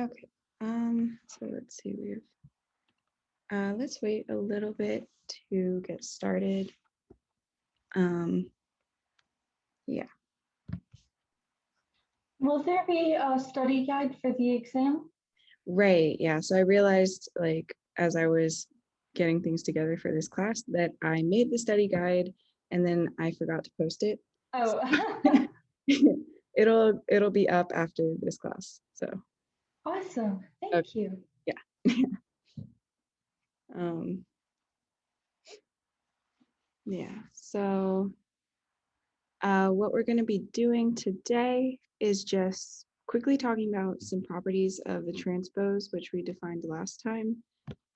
Okay, so let's see, let's wait a little bit to get started. Yeah. Will there be a study guide for the exam? Right, yeah, so I realized, like, as I was getting things together for this class, that I made the study guide and then I forgot to post it. Oh, It'll be up after this class, so awesome. okay, Thank you. yeah. um yeah, so what we're going to be doing today is just quickly talking about some properties of the transpose, which we defined last time.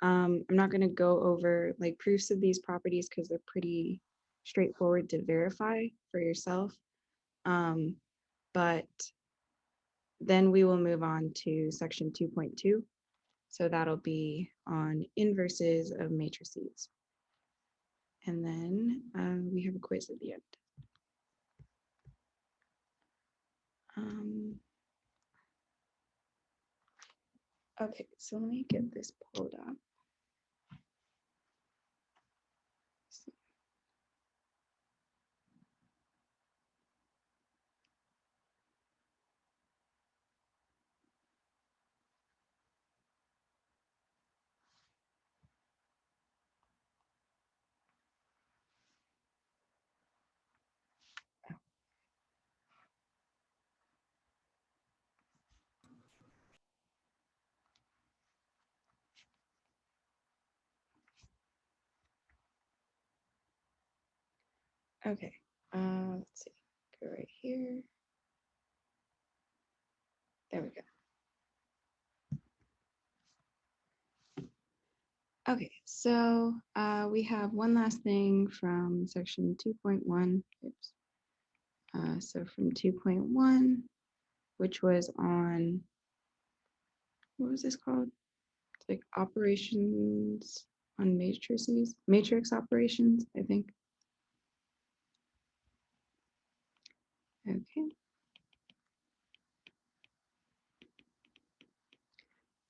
I'm not going to go over like proofs of these properties because they're pretty straightforward to verify for yourself. But then we will move on to section 2.2. So that'll be on inverses of matrices. And then we have a quiz at the end. Okay, so let me get this pulled up. Okay, let's see, go right here. There we go. Okay, so we have one last thing from section 2.1. Oops. So from 2.1, which was on, what was this called? It's like operations on matrices, matrix operations, I think. Okay.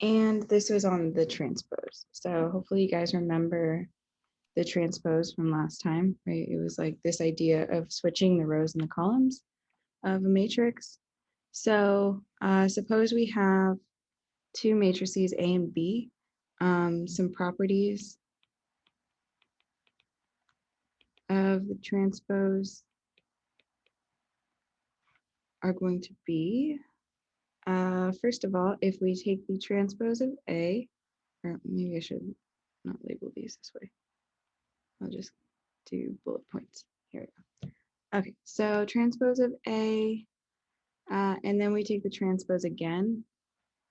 And this was on the transpose. So hopefully you guys remember the transpose from last time, right? It was like this idea of switching the rows and the columns of a matrix. So suppose we have two matrices A and B. Some properties of the transpose are going to be, first of all, if we take the transpose of A, or maybe I should not label these this way. I'll just do bullet points. Here we go. Okay, so transpose of A, and then we take the transpose again,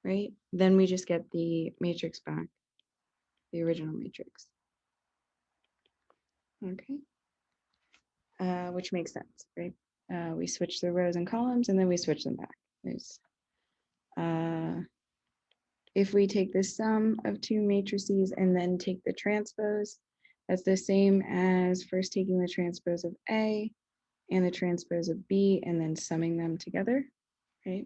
right? Then we just get the matrix back, the original matrix. Okay, which makes sense, right? We switch the rows and columns and then we switch them back. There's, if we take the sum of two matrices and then take the transpose, that's the same as first taking the transpose of A and the transpose of B and then summing them together, right?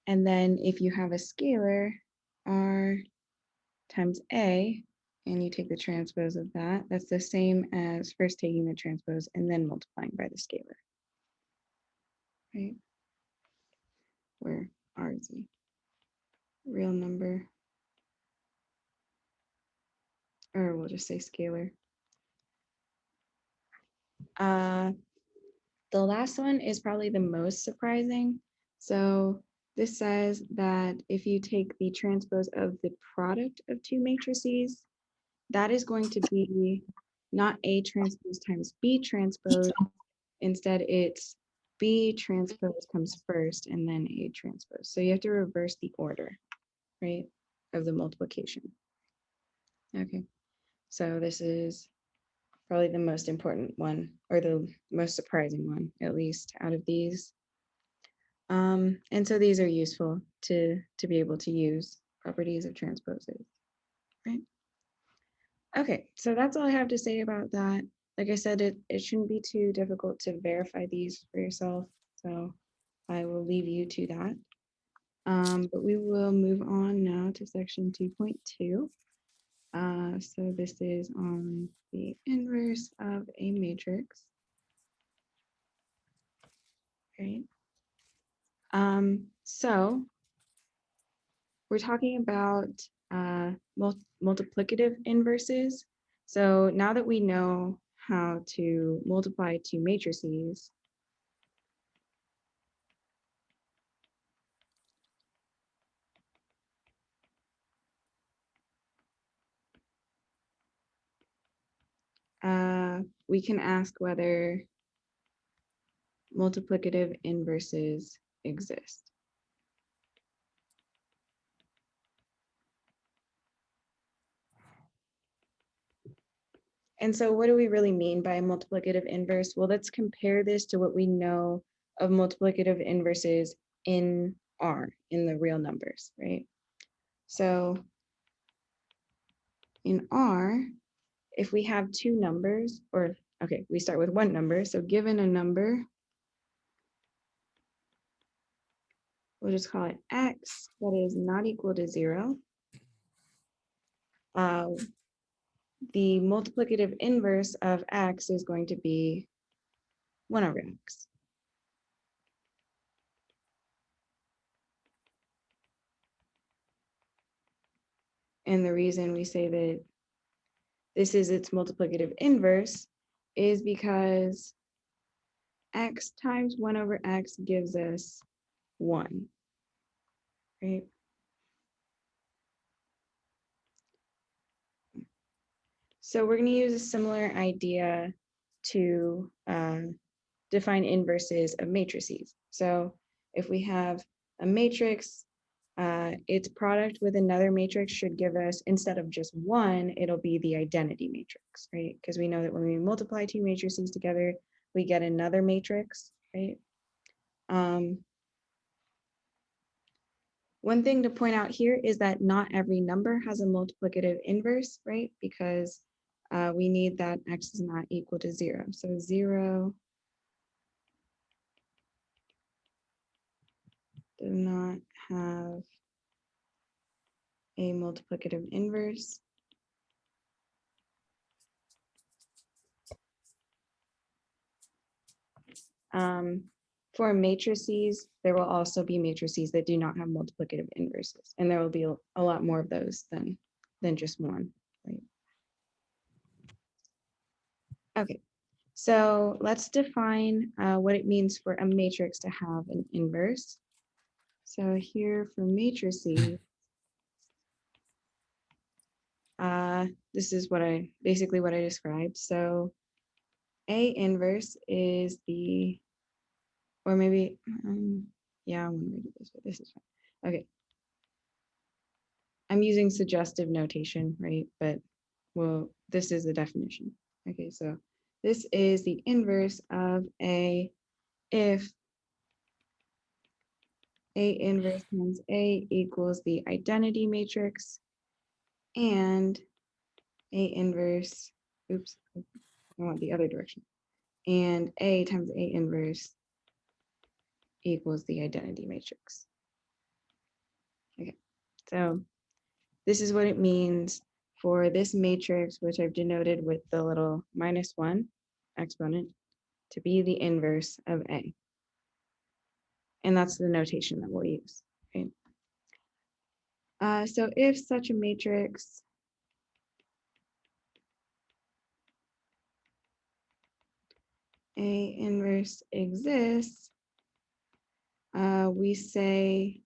And then if you have a scalar, R times A, and you take the transpose of that, that's the same as first taking the transpose and then multiplying by the scalar, right? Where R is a real number, or we'll just say scalar. The last one is probably the most surprising. So this says that if you take the transpose of the product of two matrices, that is going to be not A transpose times B transpose. Instead, it's B transpose comes first and then A transpose. So you have to reverse the order, right, of the multiplication. Okay, so this is probably the most important one, or the most surprising one, at least out of these. And so these are useful to be able to use properties of transposes, right? Okay, so that's all I have to say about that. Like I said, it shouldn't be too difficult to verify these for yourself. So I will leave you to that. But we will move on now to section 2.2. So this is on the inverse of a matrix. Right. So we're talking about multiplicative inverses. So now that we know how to multiply two matrices, we can ask whether multiplicative inverses exist. And so what do we really mean by a multiplicative inverse? Well, let's compare this to what we know of multiplicative inverses in R, in the real numbers, right? So in R, if we have two numbers, or okay, we start with one number. So given a number, we'll just call it X that is not equal to 0. The multiplicative inverse of X is going to be 1 over X. And the reason we say that this is its multiplicative inverse is because X times 1 over X gives us 1, right? So we're going to use a similar idea to define inverses of matrices. So if we have a matrix, its product with another matrix should give us, instead of just 1, it'll be the identity matrix, right? Because we know that when we multiply two matrices together, we get another matrix, right? One thing to point out here is that not every number has a multiplicative inverse, right? Because we need that X is not equal to 0. So 0 does not have a multiplicative inverse. For matrices, there will also be matrices that do not have multiplicative inverses, and there will be a lot more of those than just one, right? Okay, so let's define what it means for a matrix to have an inverse. So here for matrices, this is basically what I described. So A inverse is the, or maybe, yeah, I want to read it this way. This is fine. Okay. I'm using suggestive notation, right? But well, this is the definition. Okay, so this is the inverse of A if A inverse times A equals the identity matrix and A inverse, oops, I want the other direction. And A times A inverse equals the identity matrix. Okay, so this is what it means for this matrix, which I've denoted with the little -1 exponent, to be the inverse of A. And that's the notation that we'll use. Okay. So if such a matrix A inverse exists, we say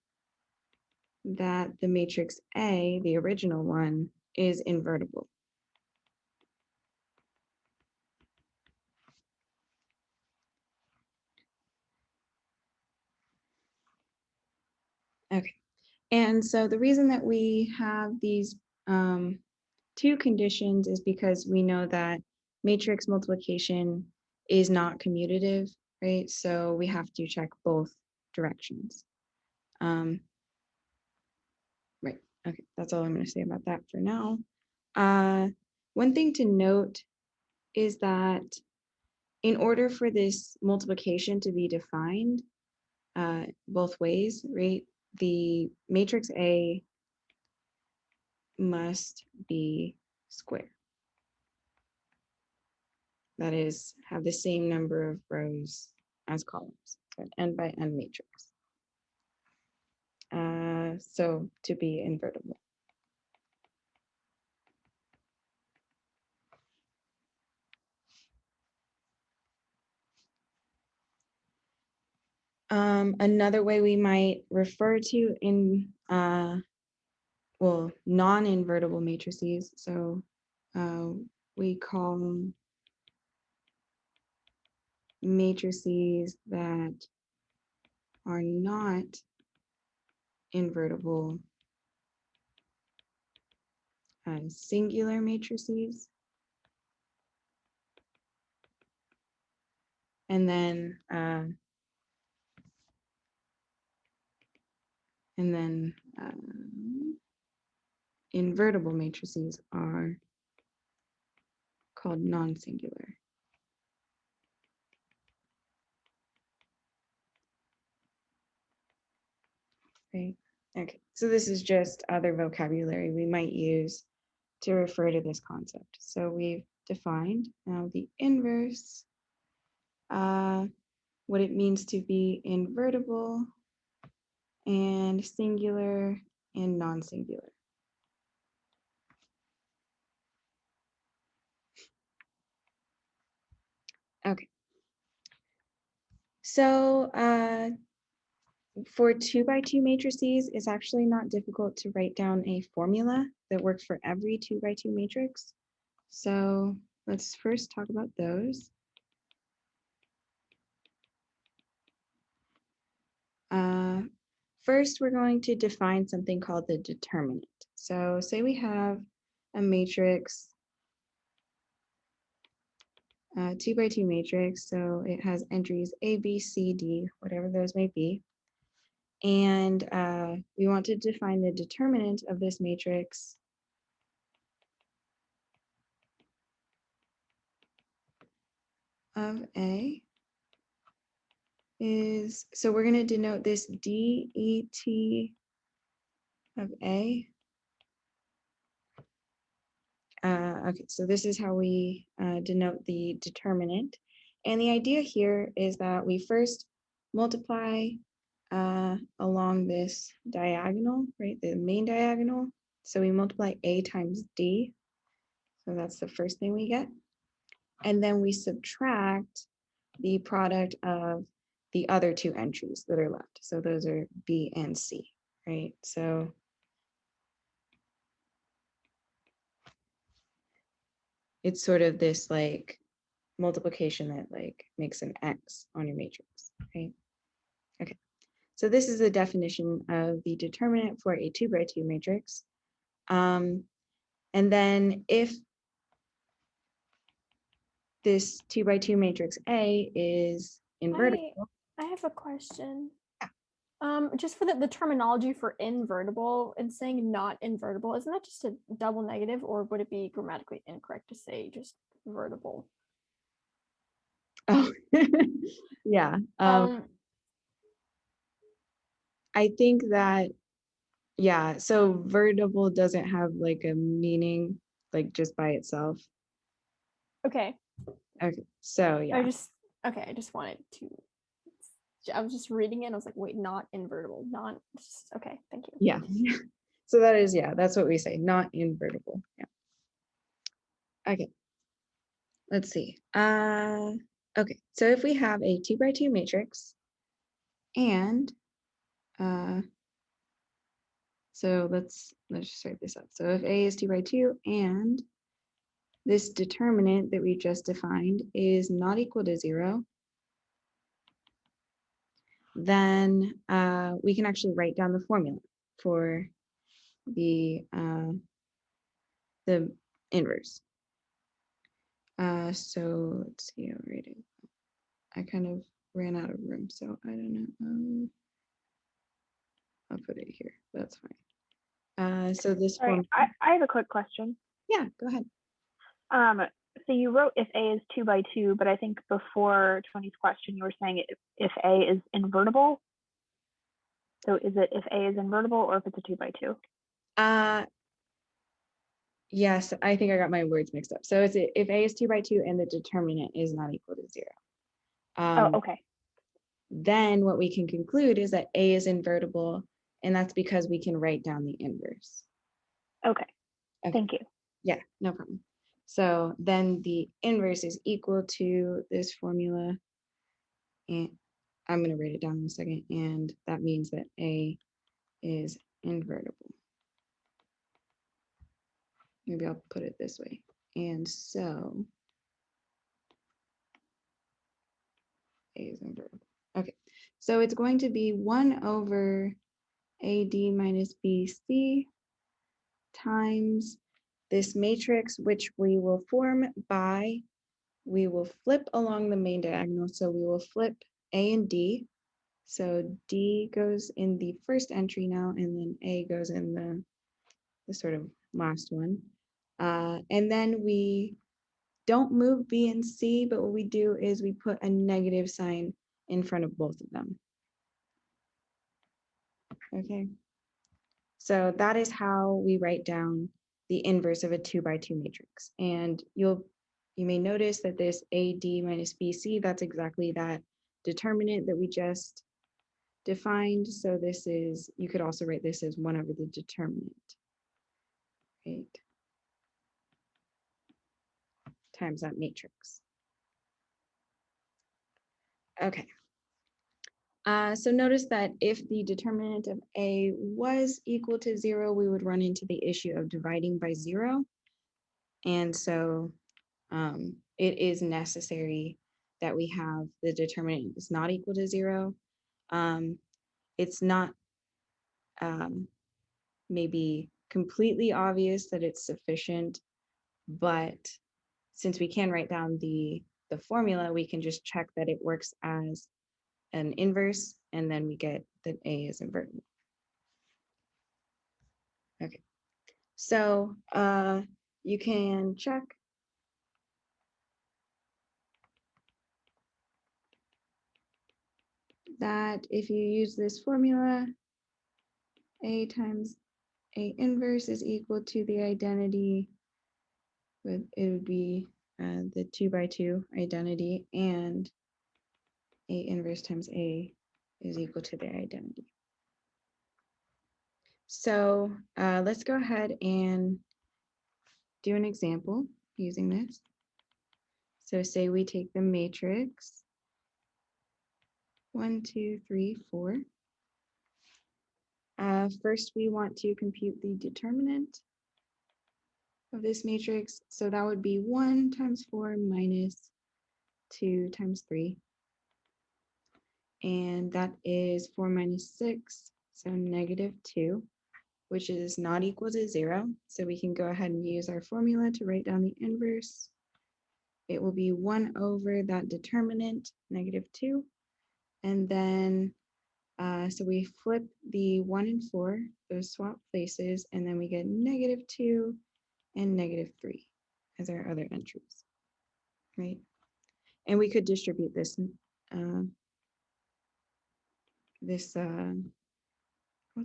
that the matrix A, the original one, is invertible. Okay, and so the reason that we have these two conditions is because we know that matrix multiplication is not commutative, right? So we have to check both directions. Right, okay, that's all I'm going to say about that for now. One thing to note is that in order for this multiplication to be defined, both ways, right? The matrix A must be square. That is, have the same number of rows as columns, so an n by n matrix. So to be invertible. Another way we might refer to in non-invertible matrices. So we call them matrices that are not invertible singular matrices. And then invertible matrices are called non-singular. Right. Okay, so this is just other vocabulary we might use to refer to this concept. So we've defined now the inverse, what it means to be invertible and singular and non-singular. Okay. So for 2x2 matrices, it's actually not difficult to write down a formula that works for every 2x2 matrix. So let's first talk about those. First, we're going to define something called the determinant. So say we have a matrix, 2x2 matrix, so it has entries A, B, C, D, whatever those may be. And we want to define the determinant of this matrix of A is, so we're going to denote this DET of A. Okay, so this is how we denote the determinant. And the idea here is that we first multiply along this diagonal, right, the main diagonal. So we multiply A times D. So that's the first thing we get. And then we subtract the product of the other two entries that are left. So those are B and C, right? So it's sort of this like multiplication that like makes an X on your matrix, right? Okay, so this is the definition of the determinant for a 2x2 matrix. And then if this 2x2 matrix A is invertible. I have a question. Just for the terminology for invertible and saying not invertible, isn't that just a double negative, or would it be grammatically incorrect to say just vertible? Oh, yeah. I think that, yeah, so vertible doesn't have like a meaning, like just by itself. Okay. Okay, so yeah. I just wanted to, I was just reading it and I was like, wait, not invertible, not, just, okay, thank you. Yeah, so that is, yeah, that's what we say, not invertible, yeah. Okay, let's see. Okay, so if we have a 2x2 matrix and, so let's just write this up. So if A is 2x2 and this determinant that we just defined is not equal to 0, then we can actually write down the formula for the inverse. So let's see, I'll write it. I kind of ran out of room, so I don't know. I'll put it here. That's fine. So this form. I have a quick question. Yeah, go ahead. So you wrote if A is 2x2, but I think before Tony's question, you were saying if A is invertible. So is it if A is invertible or if it's a 2 by 2? Yes, I think I got my words mixed up. So it's if A is 2 by 2 and the determinant is not equal to 0. Oh, okay. Then what we can conclude is that A is invertible, and that's because we can write down the inverse. Okay. Okay. Thank you. Yeah, no problem. So then the inverse is equal to this formula, and I'm going to write it down in a second, and that means that A is invertible. Maybe I'll put it this way. And so A is invertible. Okay, so it's going to be 1 over AD minus BC times this matrix, which we will form by, we will flip along the main diagonal. So we will flip A and D. So D goes in the first entry now, and then A goes in the sort of last one. And then we don't move B and C, but what we do is we put a negative sign in front of both of them. Okay. So that is how we write down the inverse of a 2 by 2 matrix. And you may notice that this AD minus BC, that's exactly that determinant that we just defined. So this is, you could also write this as 1 over the determinant, right? Times that matrix. Okay. So notice that if the determinant of A was equal to 0, we would run into the issue of dividing by 0. And so it is necessary that we have the determinant is not equal to 0. It's not maybe completely obvious that it's sufficient, but since we can write down the formula, we can just check that it works as an inverse, and then we get that A is invertible. Okay, so you can check that if you use this formula, A times A inverse is equal to the identity, with it would be the 2 by 2 identity, and A inverse times A is equal to the identity. So let's go ahead and do an example using this. So say we take the matrix 1, 2, 3, 4. First, we want to compute the determinant of this matrix. So that would be 1 times 4 minus 2 times 3. And that is 4 minus 6, so negative 2, which is not equal to 0. So we can go ahead and use our formula to write down the inverse. It will be 1 over that determinant, negative 2. And then, so we flip the 1 and 4, those swap places, and then we get negative 2 and negative 3 as our other entries, right? And we could distribute this, what's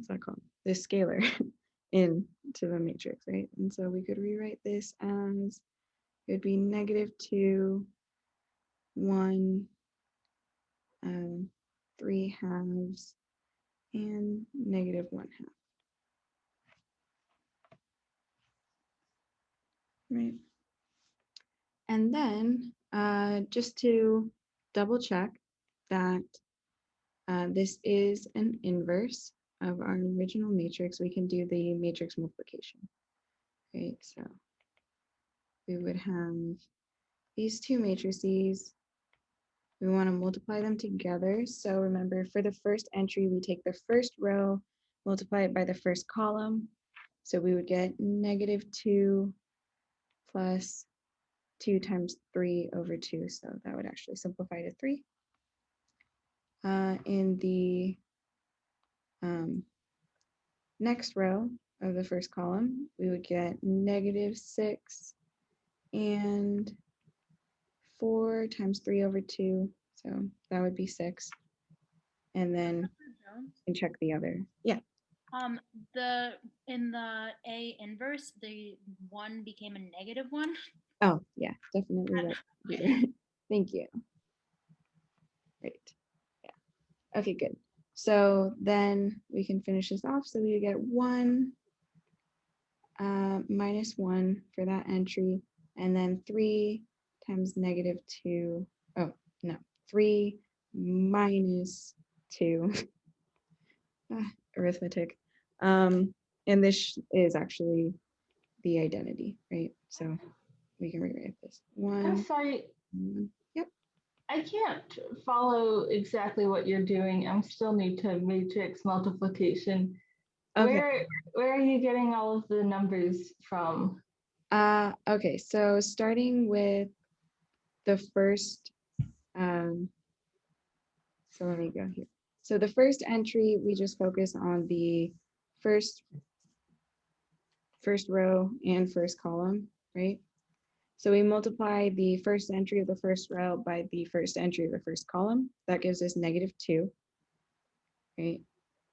that called? This scalar into the matrix, right? And so we could rewrite this as, it would be negative 2, 1, 3 halves, and negative 1 half. Right. And then just to double check that this is an inverse of our original matrix, we can do the matrix multiplication. Right, so we would have these two matrices. We want to multiply them together. So remember, for the first entry, we take the first row, multiply it by the first column. So we would get negative 2 plus 2 times 3 over 2. So that would actually simplify to 3. In the next row of the first column, we would get negative 6 and 4 times 3 over 2. So that would be 6. And then and check the other. Yeah. In the A inverse, the 1 became a -1. Oh, yeah, definitely. Uh, Right. Here. Thank you. Great. Yeah. Okay, good. So then we can finish this off. So we get 1 minus 1 for that entry, and then 3 times -2. Oh, no, 3 minus 2. Arithmetic. And this is actually the identity, right? So we can rewrite this. I'm 1, sorry, 1. Yep. I can't follow exactly what you're doing. I still need to matrix multiplication. Okay. Where are you getting all of the numbers from? Okay, so starting with the first, so let me go here. So the first entry, we just focus on the first row and first column, right? So we multiply the first entry of the first row by the first entry of the first column. That gives us -2, right?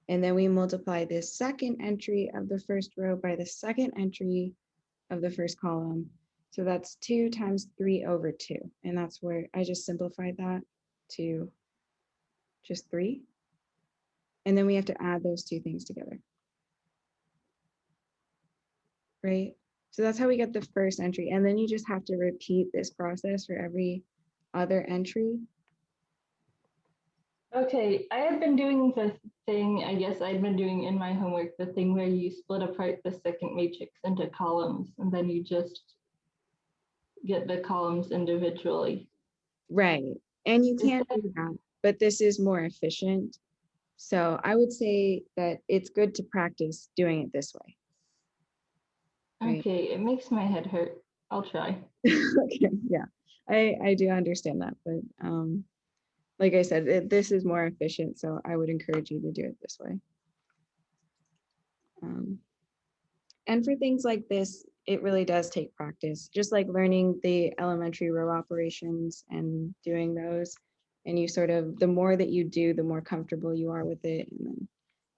And then we multiply this second entry of the first row by the second entry of the first column. So that's 2 times 3/2. And that's where I just simplified that to just 3. And then we have to add those two things together. Right? So that's how we get the first entry. And then you just have to repeat this process for every other entry. Okay, I had been doing the thing, I guess I'd been doing in my homework, the thing where you split apart the second matrix into columns and then you just get the columns individually. Right. And you Is can that- do that, but this is more efficient. So I would say that it's good to practice doing it this way. Right. Okay, it makes my head hurt. I'll try. Okay, yeah, I do understand that, but like I said, this is more efficient, so I would encourage you to do it this way. And for things like this, it really does take practice, just like learning the elementary row operations and doing those. And you sort of, the more that you do, the more comfortable you are with it, and then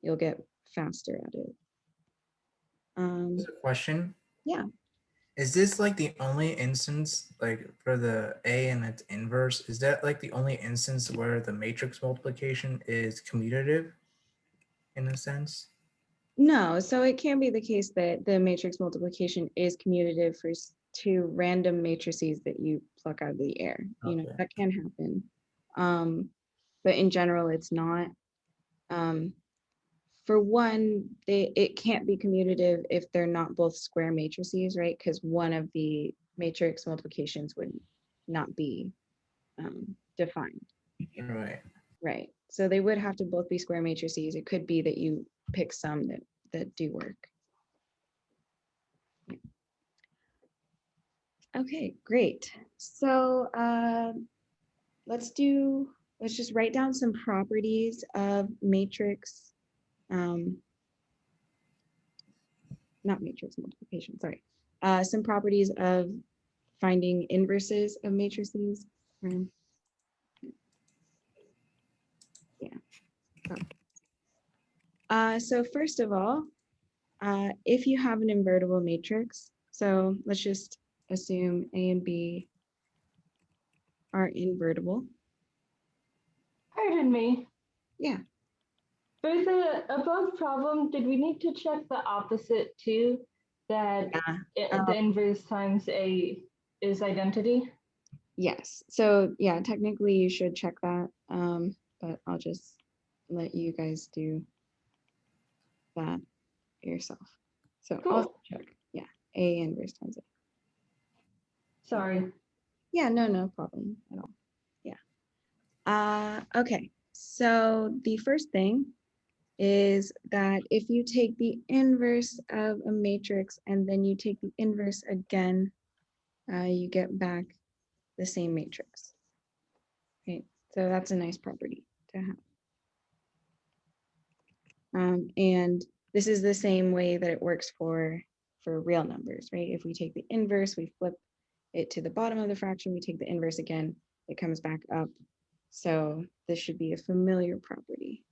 you'll get faster at it. There's a question. Yeah. Is this like the only instance, like for the A and its inverse, is that like the only instance where the matrix multiplication is commutative in a sense? No, so it can be the case that the matrix multiplication is commutative for two random matrices that you pluck out of the air. You know, Okay. that can happen. But in general, it's not. For one, it can't be commutative if they're not both square matrices, right? Because one of the matrix multiplications would not be defined. Right. Right. So they would have to both be square matrices. It could be that you pick some that do work. Yeah. Okay, great. So let's just write down some properties of matrix, not matrix multiplication, sorry. Some properties of finding inverses of matrices. Yeah. So first of all, if you have an invertible matrix, so let's just assume A and B are invertible. Pardon me. Yeah. For the above problem, did we need to check the opposite too? That the inverse times A is identity? Yes. So yeah, technically you should check that, but I'll just let you guys do that yourself. So Cool. I'll check. Yeah, A inverse times A. Sorry. Yeah, no problem at all. Yeah. Okay. So the first thing is that if you take the inverse of a matrix and then you take the inverse again, you get back the same matrix. Right. So that's a nice property to have. And this is the same way that it works for real numbers, right? If we take the inverse, we flip it to the bottom of the fraction, we take the inverse again, it comes back up. So this should be a familiar property.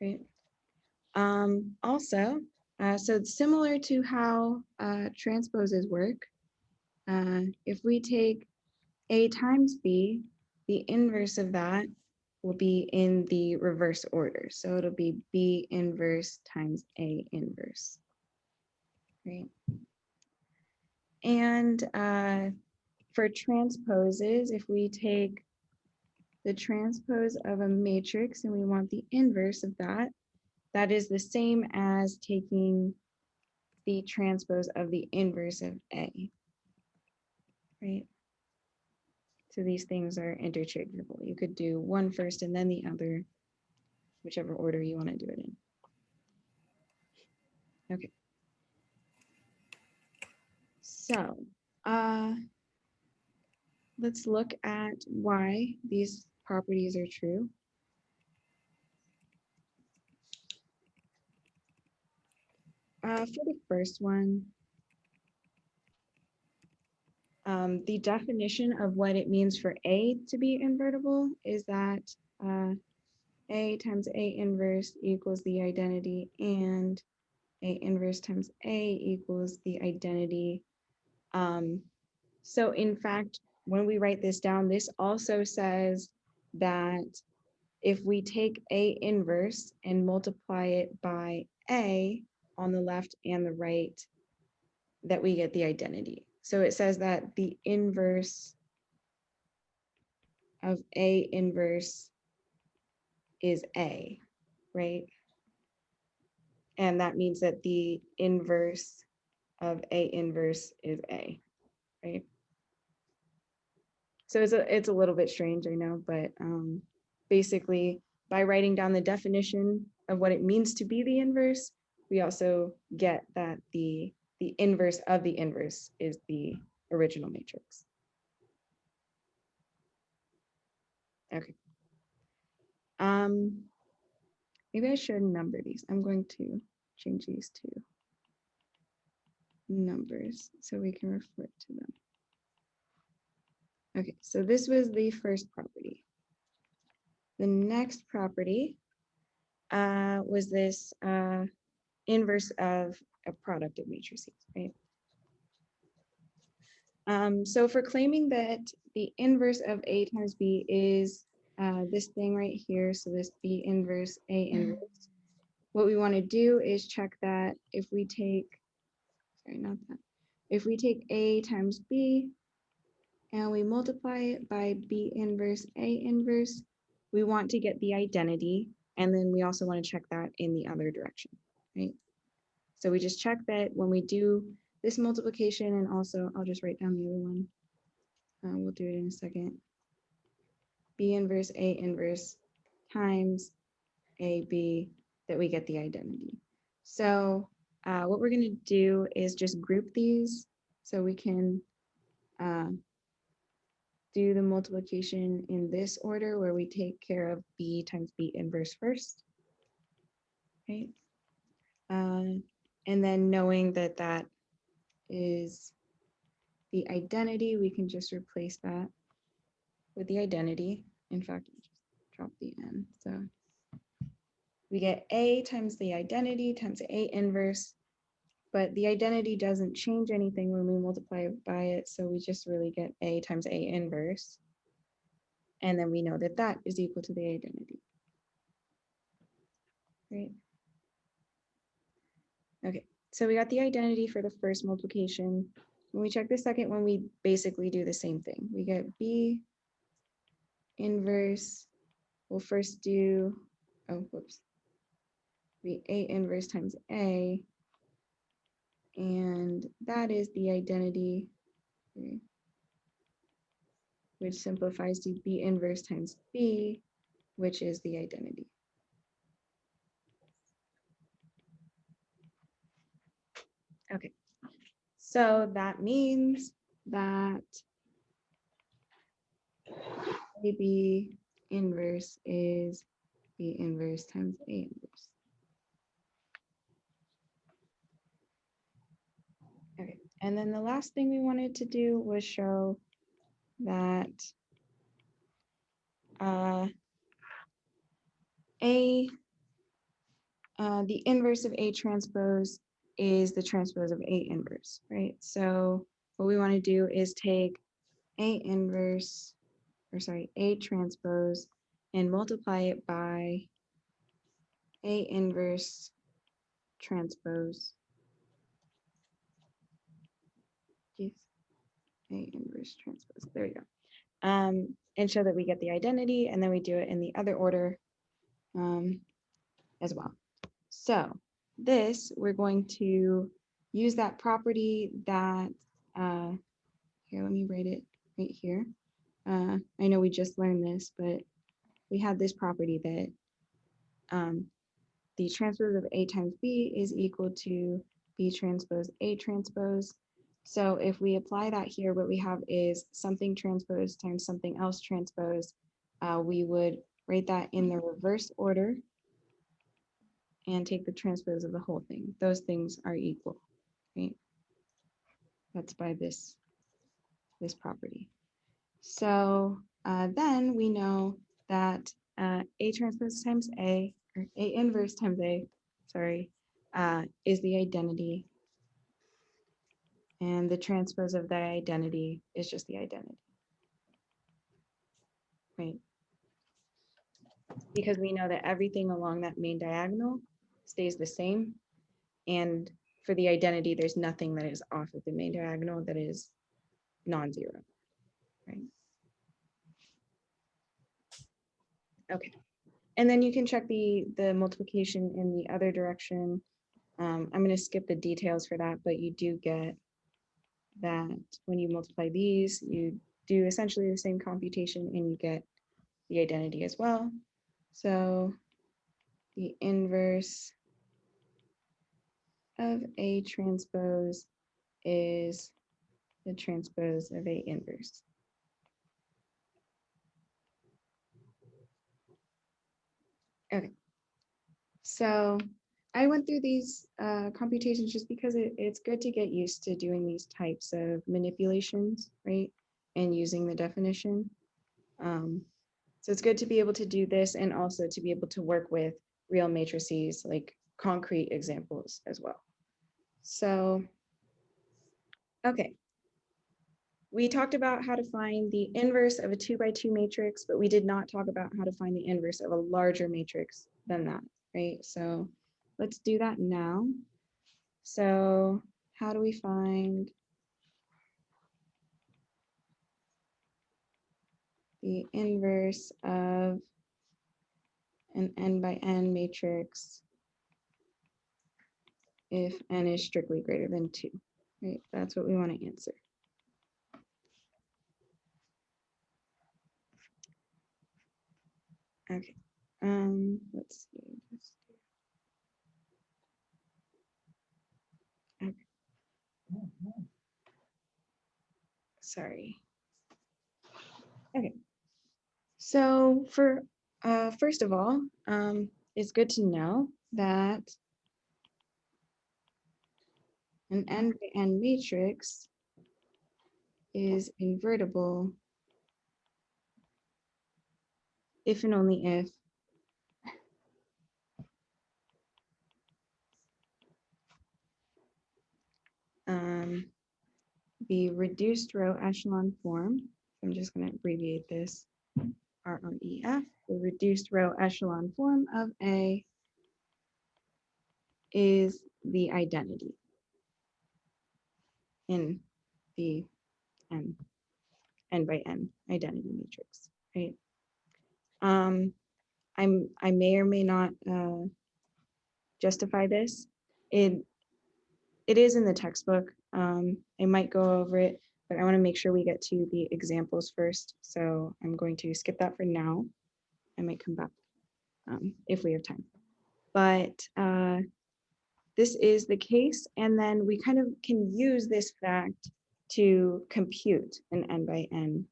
right? Also, so it's similar to how transposes work. If we take A times B, the inverse of that will be in the reverse order. So it'll be B inverse times A inverse, right? And for transposes, if we take the transpose of a matrix and we want the inverse of that, that is the same as taking the transpose of the inverse of A, right? So these things are interchangeable. You could do one first and then the other, whichever order you want to do it in. Okay. So let's look at why these properties are true. For the first one, the definition of what it means for A to be invertible is that A times A inverse equals the identity, and A inverse times A equals the identity. So in fact, when we write this down, this also says that if we take A inverse and multiply it by A on the left and the right, that we get the identity. So it says that the inverse of A inverse is A, right? And that means that the inverse of A inverse is A, right? So it's a little bit strange, I know, but basically by writing down the definition of what it means to be the inverse, we also get that the inverse of the inverse is the original matrix. Okay. Maybe I should number these. I'm going to change these to numbers so we can refer to them. Okay, so this was the first property. The next property was this inverse of a product of matrices, right? So for claiming that the inverse of A times B is this thing right here, so this B inverse A inverse, what we want to do is check that if we take, sorry, not that, if we take A times B and we multiply it by B inverse A inverse, we want to get the identity, and then we also want to check that in the other direction, right? So we just check that when we do this multiplication, and also I'll just write down the other one. We'll do it in a second. B inverse A inverse times AB, that we get the identity. So what we're going to do is just group these so we can do the multiplication in this order where we take care of B times B inverse first, right? And then knowing that that is the identity, we can just replace that with the identity. In fact, just drop the n. So we get A times the identity times A inverse, but the identity doesn't change anything when we multiply by it. So we just really get A times A inverse. And then we know that that is equal to the identity. Right? Okay, so we got the identity for the first multiplication. When we check the second one, we basically do the same thing. We get B inverse. We'll first do, oh, whoops. The A inverse times A. And that is the identity, which simplifies to B inverse times B, which is the identity. Okay, so that means that AB inverse is B inverse times A inverse. Okay, and then the last thing we wanted to do was show that A the inverse of A transpose is the transpose of A inverse, right? So what we want to do is take A inverse, or sorry, A transpose and multiply it by A inverse transpose. Yes, A inverse transpose. There we go. And show that we get the identity, and then we do it in the other order as well. So this, we're going to use that property that, here, let me write it right here. I know we just learned this, but we had this property that the transpose of A times B is equal to B transpose A transpose. So if we apply that here, what we have is something transpose times something else transpose. We would write that in the reverse order and take the transpose of the whole thing. Those things are equal, right? That's by this property. So then we know that A transpose times A, or A inverse times A, sorry, is the identity. And the transpose of that identity is just the identity, right? Because we know that everything along that main diagonal stays the same. And for the identity, there's nothing that is off of the main diagonal that is non-zero, right? Okay. And then you can check the multiplication in the other direction. I'm going to skip the details for that, but you do get that when you multiply these, you do essentially the same computation and you get the identity as well. So the inverse of A transpose is the transpose of A inverse. Okay, so I went through these computations just because it's good to get used to doing these types of manipulations, right? And using the definition. So it's good to be able to do this and also to be able to work with real matrices, like concrete examples as well. So, okay. We talked about how to find the inverse of a 2x2 matrix, but we did not talk about how to find the inverse of a larger matrix than that, right? So let's do that now. So how do we find the inverse of an n by n matrix if n is strictly greater than 2, right? That's what we want to answer. Okay, let's see. Okay. Sorry. Okay. So for first of all, it's good to know that an n by n matrix is invertible if and only if the reduced row echelon form, I'm just going to abbreviate this, RREF, the reduced row echelon form of A is the identity in the n by n identity matrix, right? I may or may not justify this. It is in the textbook. I might go over it, but I want to make sure we get to the examples first. So I'm going to skip that for now. I might come back if we have time. But this is the case, and then we kind of can use this fact to compute an n by n,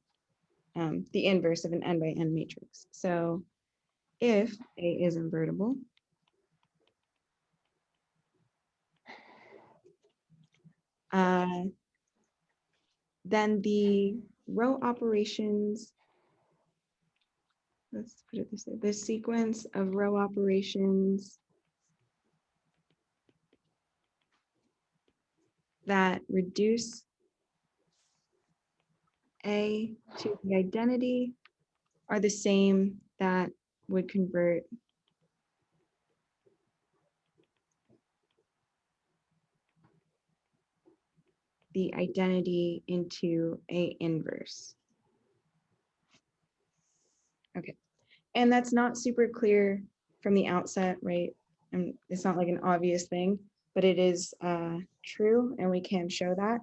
the inverse of an n by n matrix. So if A is invertible, then the row operations, let's put it this way, the sequence of row operations that reduce A to the identity are the same that would convert the identity into A inverse. Okay, and that's not super clear from the outset, right? And it's not like an obvious thing, but it is true, and we can show that.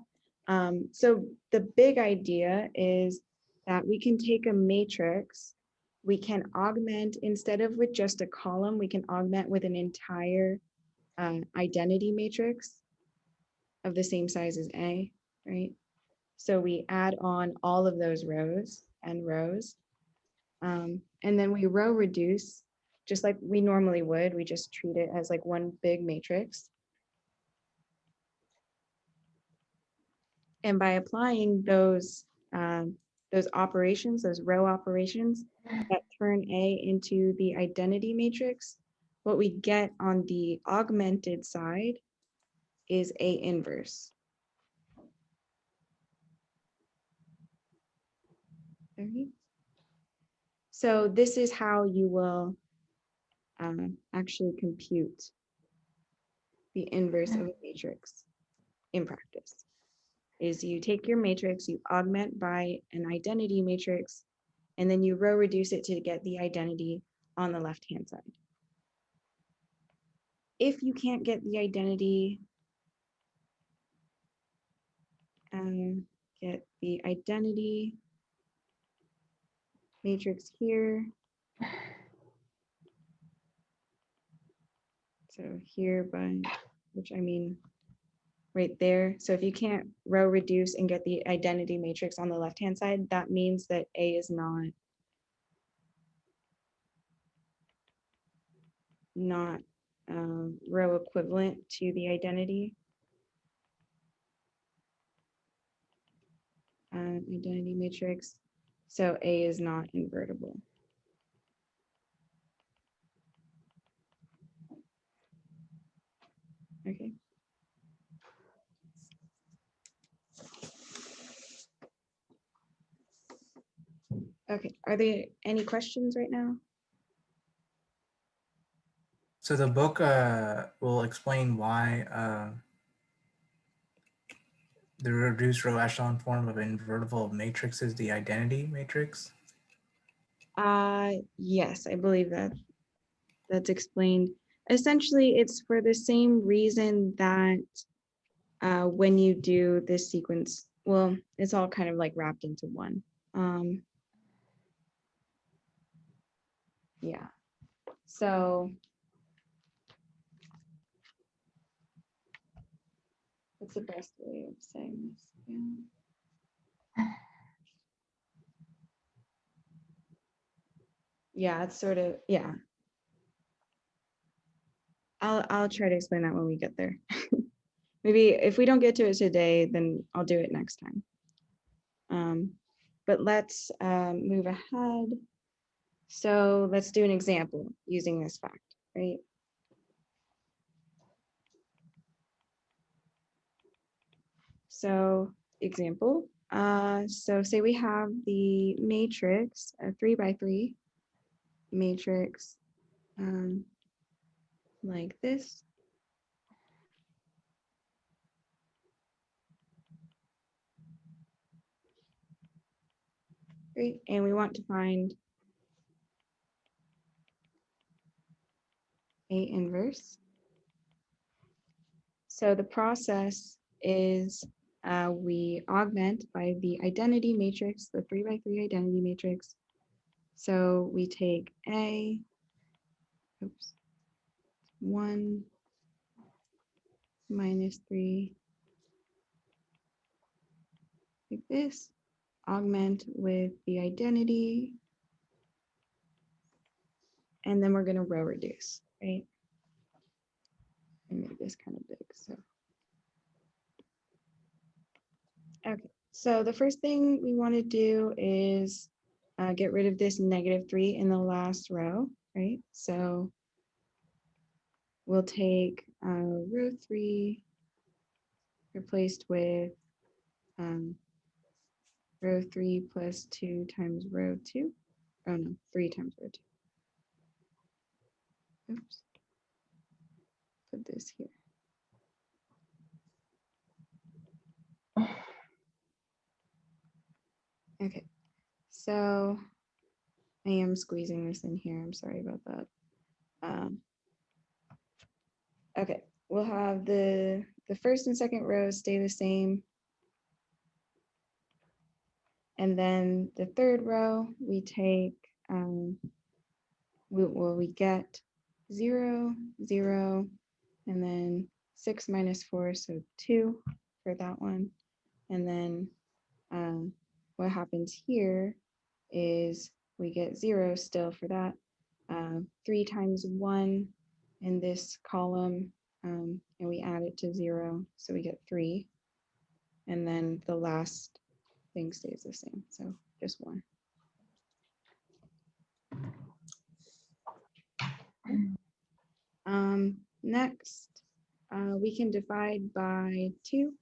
So the big idea is that we can take a matrix, we can augment, instead of with just a column, we can augment with an entire identity matrix of the same size as A, right? So we add on all of those rows and rows, and then we row reduce, just like we normally would. We just treat it as like one big matrix. And by applying those operations, those row operations that turn A into the identity matrix, what we get on the augmented side is A inverse. Okay. So this is how you will actually compute the inverse of a matrix in practice. Is you take your matrix, you augment by an identity matrix, and then you row reduce it to get the identity on the left-hand side. If you can't get the identity, matrix here. So here, by which I mean right there. So if you can't row reduce and get the identity matrix on the left-hand side, that means that A is not row equivalent to the identity. Identity matrix. So A is not invertible. Okay. Okay, are there any questions right now? So the book will explain why the reduced row echelon form of invertible matrix is the identity matrix. Yes, I believe that's explained. Essentially, it's for the same reason that when you do this sequence, well, it's all kind of like wrapped into one. Yeah, so what's the best way of saying this? Yeah, it's sort of, yeah. I'll try to explain that when we get there. Maybe if we don't get to it today, then I'll do it next time. But let's move ahead. So let's do an example using this fact, right? So example, so say we have the matrix, a 3x3 matrix like this. Great, and we want to find A inverse. So the process is we augment by the identity matrix, the 3x3 identity matrix. So we take A, 1 minus 3, like this, augment with the identity, and then we're going to row reduce, right? And make this kind of big. So, okay. So the first thing we want to do is get rid of this -3 in the last row, right? So we'll take row 3, replaced with row 3 plus 2 times row 2. Oh no, 3 times row 2. Oops. Put this here. Okay, so I am squeezing this in here. I'm sorry about that. Okay, we'll have the first and second rows stay the same. And then the third row, we take, we get 0, 0, and then 6 minus 4, so 2 for that one. And then what happens here is we get 0 still for that. 3 times 1 in this column, and we add it to 0, so we get 3. And then the last thing stays the same, so just 1. Next, we can divide by 2,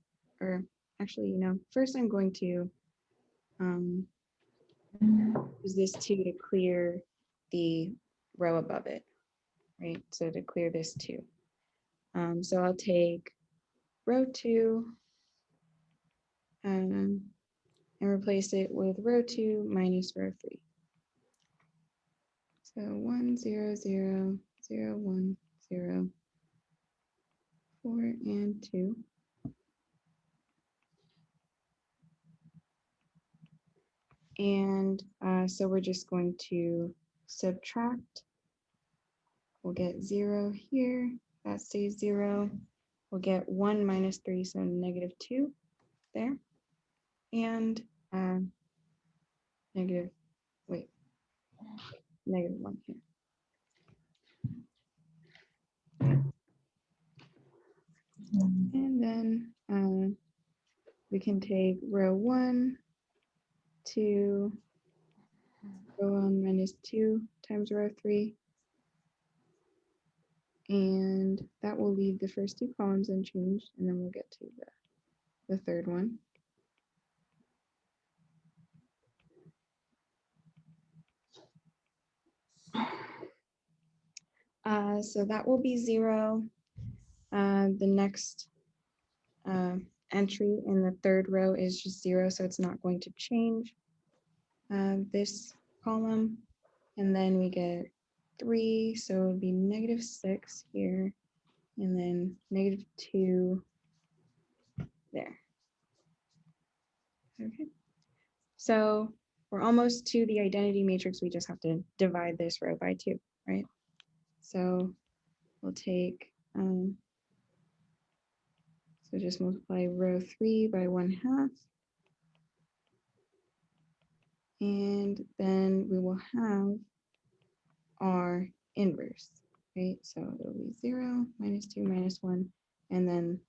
or actually, first I'm going to use this 2 to clear the row above it, right? So to clear this 2. So I'll take row 2 and replace it with row 2 minus row 3. So 1, 0, 0, 0, 1, 0, 4, and 2. And so we're just going to subtract. We'll get 0 here. That stays 0. We'll get 1 minus 3, so -2 there. And -1 here. And then we can take row 1, 2, row 1 minus 2 times row 3. And that will leave the first 2 columns unchanged, and then we'll get to the third one. So that will be 0. The next entry in the third row is just 0, so it's not going to change this column. And then we get 3, so it would be -6 here, and then -2 there. Okay, so we're almost to the identity matrix. We just have to divide this row by 2, right? So we'll take, so just multiply row 3 by 1/2. And then we will have our inverse, right? So it'll be 0, -2, -1, and then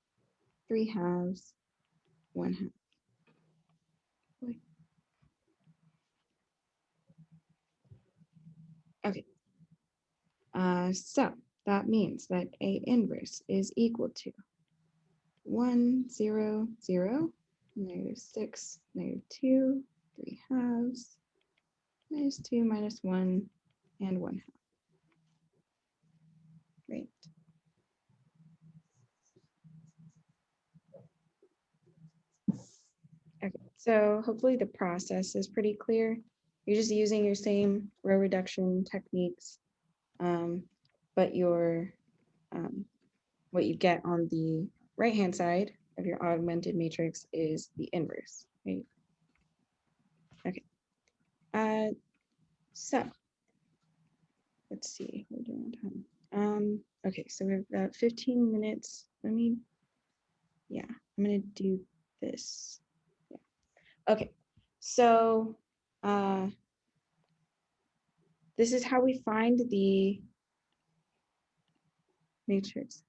3/2, 1/2. Okay, so that means that A inverse is equal to 1, 0, 0, -6, -2, 3/2, -2, -1, and 1/2. Right. Okay, so hopefully the process is pretty clear. You're just using your same row reduction techniques, but your what you get on the right-hand side of your augmented matrix is the inverse, right? Okay. So let's see, we're doing time. Okay, so we've got 15 minutes. I'm gonna do this. Yeah. Okay, so this is how we find the matrix.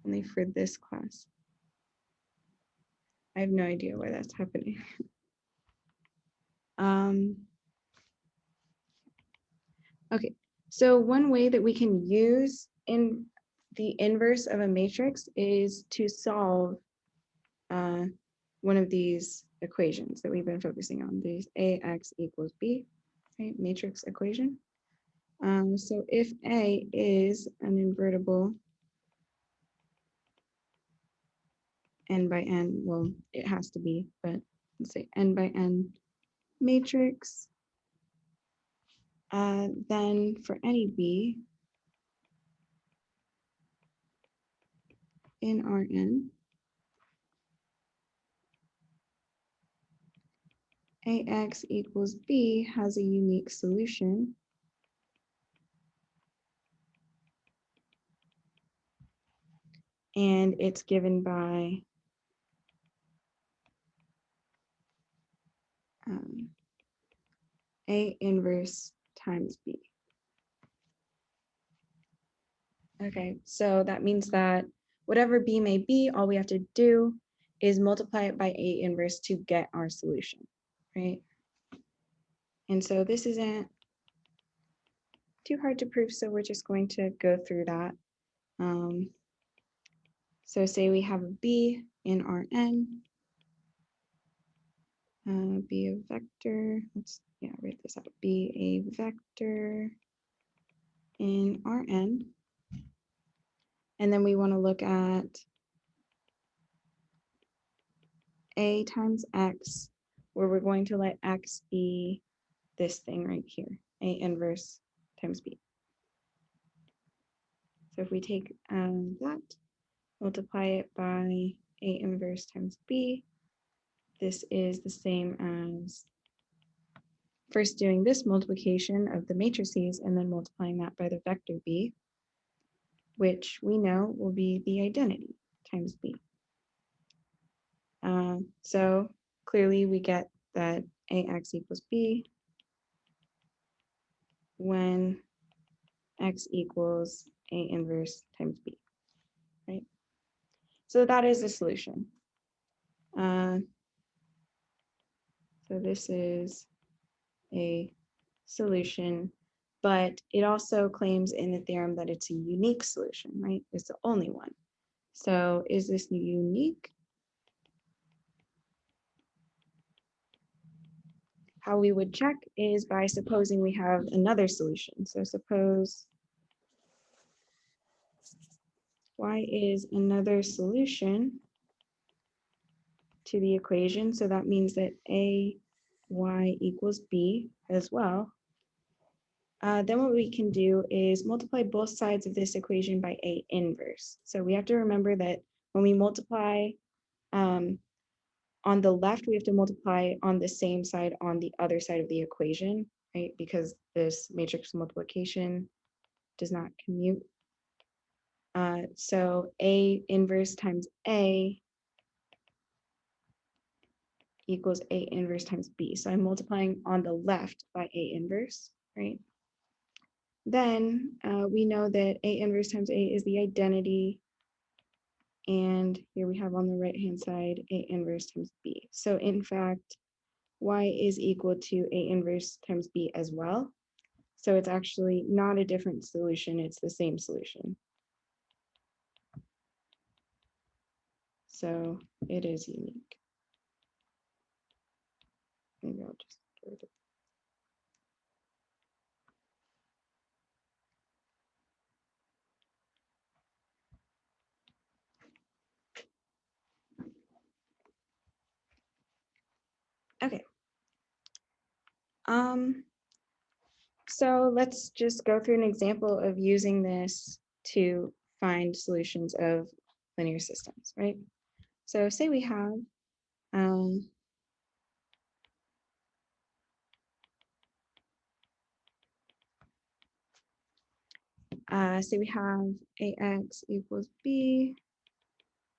Only for this class. I have no idea why that's happening. Okay, so one way that we can use the inverse of a matrix is to solve one of these equations that we've been focusing on, these AX equals B, right, matrix equation. So if A is an invertible n by n, well, it has to be, but let's say n by n matrix, then for any B in Rn, AX equals B has a unique solution and it's given by A inverse times B. Okay, so that means that whatever B may be, all we have to do is multiply it by A inverse to get our solution, right? And so this isn't too hard to prove, so we're just going to go through that. So say we have a B in Rn, be a vector, let's write this out, be a vector in Rn. And then we want to look at A times X, where we're going to let X be this thing right here, A inverse times B. So if we take that, multiply it by A inverse times B, this is the same as first doing this multiplication of the matrices and then multiplying that by the vector B, which we know will be the identity times B. So clearly we get that AX equals B when X equals A inverse times B, right? So that is the solution. So this is a solution, but it also claims in the theorem that it's a unique solution, right? It's the only one. So is this unique? How we would check is by supposing we have another solution. So suppose Y is another solution to the equation. So that means that AY equals B as well. Then what we can do is multiply both sides of this equation by A inverse. So we have to remember that when we multiply on the left, we have to multiply on the same side on the other side of the equation, right? Because this matrix multiplication does not commute. So A inverse times A equals A inverse times B. So I'm multiplying on the left by A inverse, right? Then we know that A inverse times A is the identity. And here we have on the right-hand side, A inverse times B. So in fact, Y is equal to A inverse times B as well. So it's actually not a different solution, it's the same solution. So it is unique. Maybe I'll just get rid of Okay. So let's just go through an example of using this to find solutions of linear systems, right? So say we have say we have AX equals B.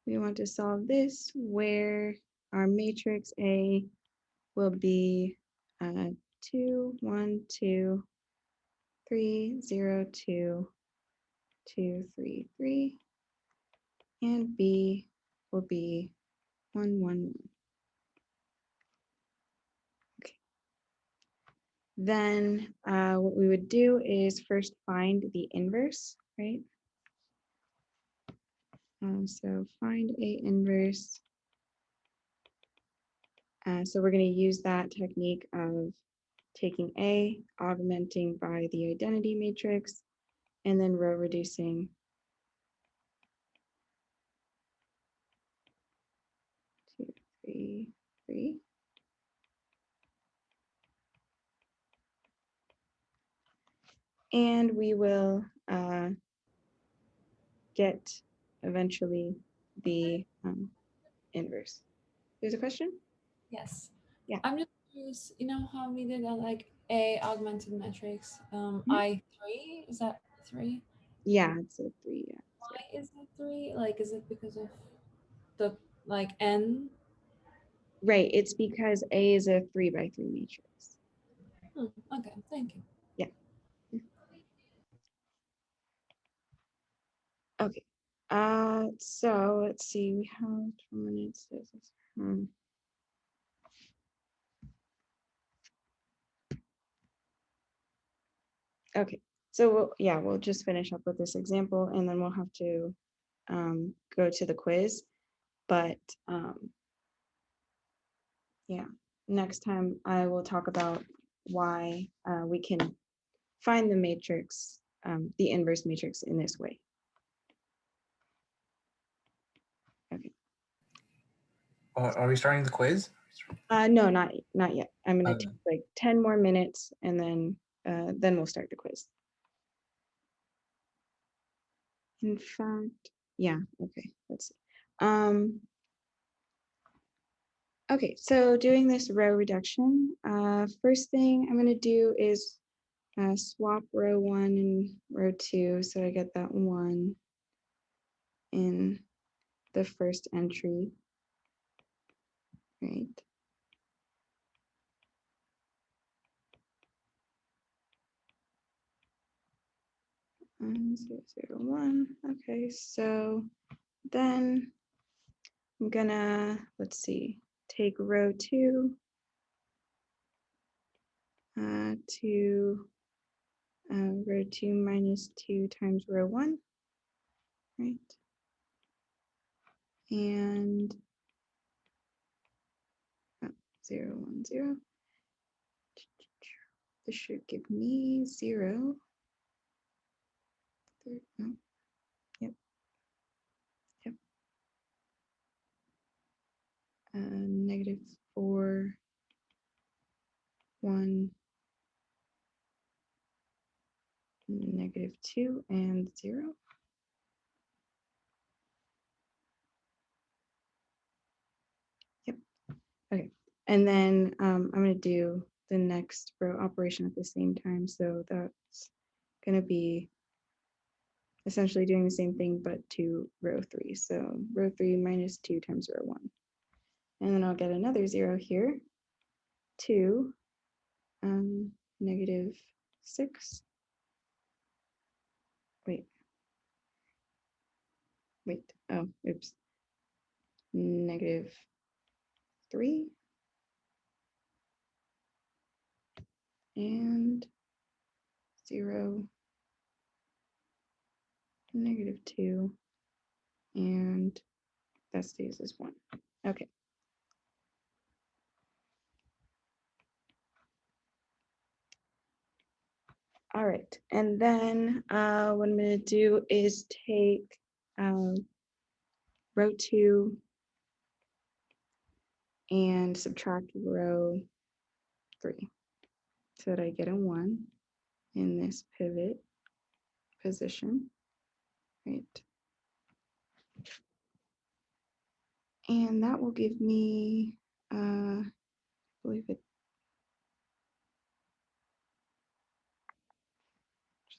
We want to solve this where our matrix A will be 2, 1, 2, 3, 0, 2, 2, 3, 3, and B will be 1, 1, 1. Okay. Then, what we would do is first find the inverse, right? So if we have 2, 1, 2, 3, 3, and B equals 1, 1, 1, then we would do is multiply both sides of this equation by A inverse. So we have to remember that when we multiply on the left, we have to multiply on the same side on the other side of the equation, right? Because this matrix multiplication does not commute. So clearly we get that AX equals B when X equals A inverse times B. So find A inverse. So we're going to use that technique of taking A, augmenting by the identity matrix, and then row reducing. 2, 3, 3. And we will get eventually the inverse. There's a question? Yes. Yeah. I'm just curious, you know how we did that like A augmented matrix, Mhm. I3, is that 3? Yeah, it's a 3. Yeah. Why is it 3? Like, is it because of the like N? Right. It's because A is a 3 by 3 matrix. Okay, thank you. Okay. So let's see. We have 2 minutes. Okay. So we'll just finish up with this example, and then we'll have to go to the quiz. But yeah, next time I will talk about why we can find the matrix, the inverse matrix in this way. Okay. Are we starting the quiz? No, not yet. I'm gonna Okay. take like 10 more minutes, and then we'll start the quiz. In fact, yeah, okay, let's see. Okay, so doing this row reduction, first thing I'm gonna do is swap row 1 and row 2, so I get that 1 in the first entry, right? Zero, zero, 1. Okay, so then I'm gonna, let's see, take row 2 to row 2 minus 2 times row 1, right? And 0, 1, 0. This should give me 0. No, yep, yep. Negative 4, 1, negative 2, and 0. Yep. Okay. And then I'm going to do the next row operation at the same time. So that's going to be essentially doing the same thing, but to row 3. So row 3 minus 2 times row 1. And then I'll get another 0 here. 2, negative 6. Wait. Oh, oops. Negative 3. And 0, negative 2. And that stays as 1. Okay. All right. And then what I'm going to do is take row 2 and subtract row 3 so that I get a 1 in this pivot position, right? And that will give me, I believe it.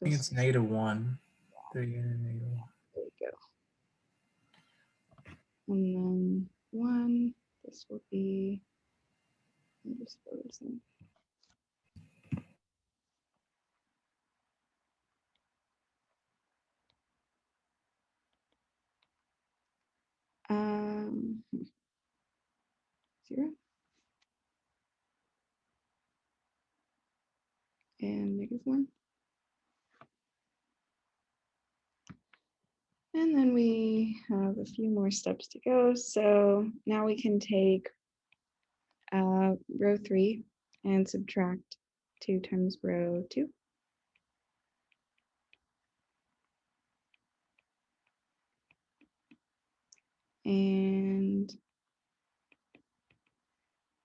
I think it's -1. 3 and -1. There we go. And then 1, this will be, let me just fill this in. Um, 0 and -1. And then we have a few more steps to go. So now we can take row 3 and subtract 2 times row 2. And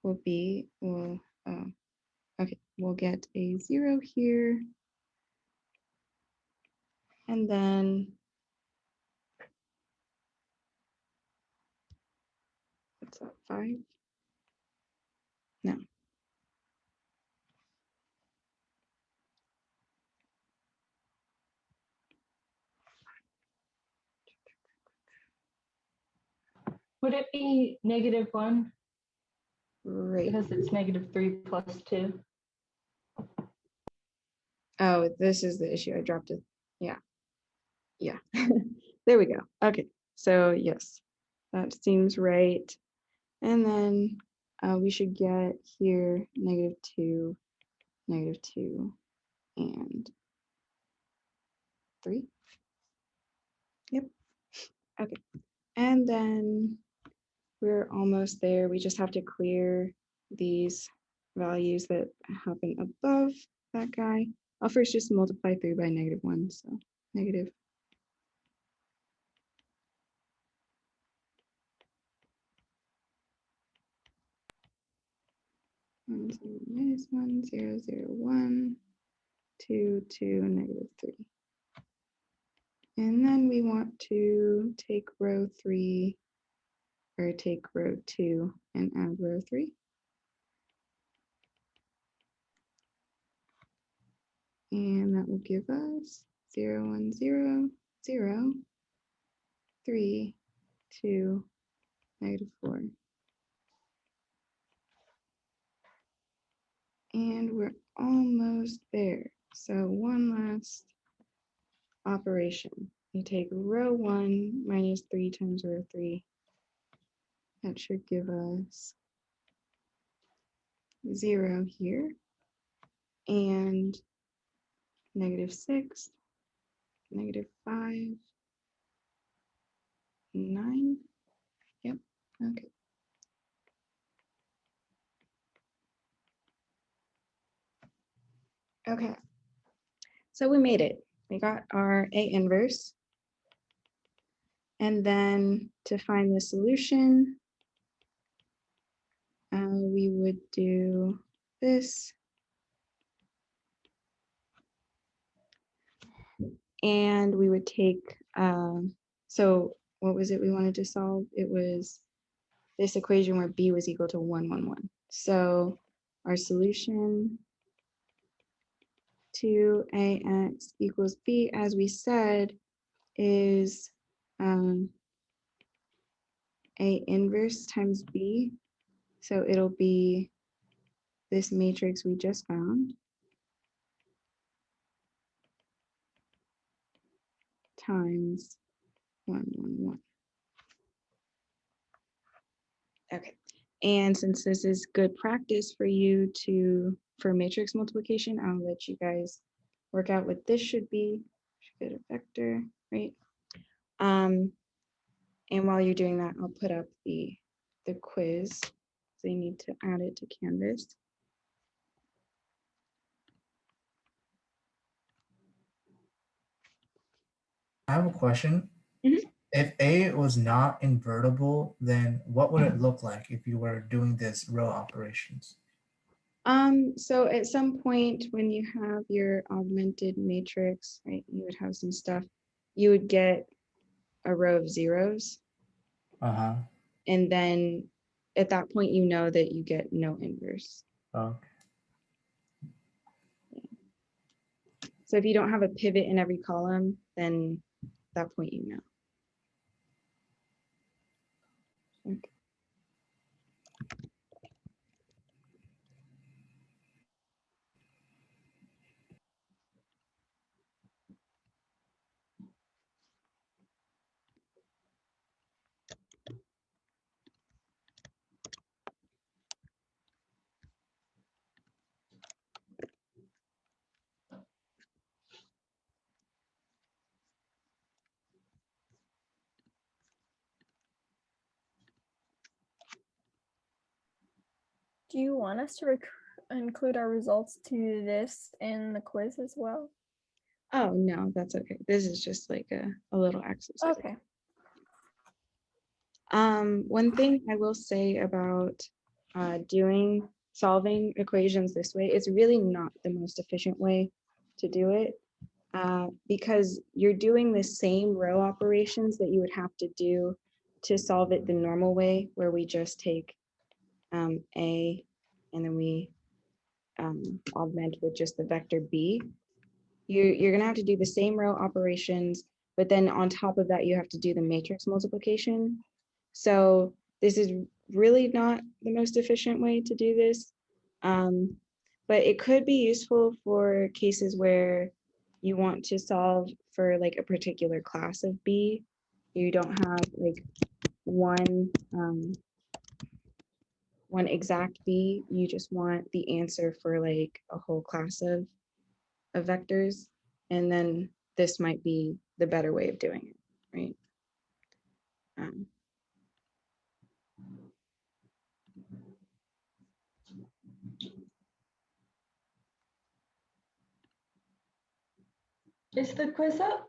will be, okay, we'll get a 0 here. And then what's that, 5? No. Would it be -1? Right. Because it's -3 plus 2. Oh, this is the issue. I dropped it. Yeah. Yeah. There we go. Okay. So yes, that seems right. And then we should get here -2, -2, and 3. Yep. Okay. And then we're almost there. We just have to clear these values that happen above that guy. I'll first just multiply through by -1. So negative. -1, 0, 0, 1, 2, 2, -3. And then we want to take row 3, or take row 2 and add row 3. And that will give us 0, 1, 0, 0, 3, 2, -4. And we're almost there. So one last operation. You take row 1 minus 3 times row 3. That should give us 0 here. And -6, -5, 9. Yep. Okay. Okay. So we made it. We got our A inverse. And then to find the solution, we would do this. And we would take, so what was it we wanted to solve? It was this equation where b was equal to 1, 1, 1. So our solution to ax equals b, as we said, is A inverse times b. So it'll be this matrix we just found times 1, 1, 1. Okay. And since this is good practice for you for matrix multiplication, I'll let you guys work out what this should be. Should get a vector, right? And while you're doing that, I'll put up the quiz. So you need to add it to Canvas. I have a question. Mhm. If A was not invertible, then what would it look like if you were doing this row operations? So at some point when you have your augmented matrix, right, you would have some stuff, you would get a row of zeros. Uh-huh. And then at that point, you know that you get no inverse. Okay. So if you don't have a pivot in every column, then at that point, you know. Okay. Do you want us to include our results to this in the quiz as well? Oh, no, that's okay. This is just like a little exercise. Okay. One thing I will say about solving equations this way, it's really not the most efficient way to do it because you're doing the same row operations that you would have to do to solve it the normal way, where we just take A and then we augment with just the vector B. You're gonna have to do the same row operations, but then on top of that, you have to do the matrix multiplication. So this is really not the most efficient way to do this, but it could be useful for cases where you want to solve for like a particular class of B. You don't have like one exact B, you just want the answer for like a whole class of vectors, and then this might be the better way of doing it, right? Is the quiz up?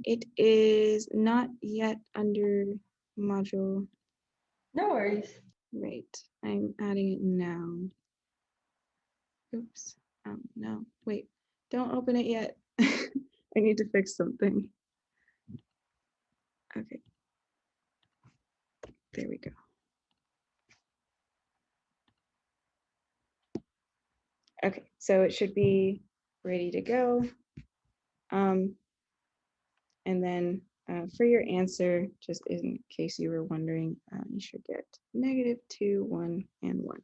It is not yet under module, No worries. right? I'm adding it now. Oops. No, wait, don't open it yet. I need to fix something. Okay. There we go. Okay, so it should be ready to go. And then for your answer, just in case you were wondering, you should get -2, 1, and 1.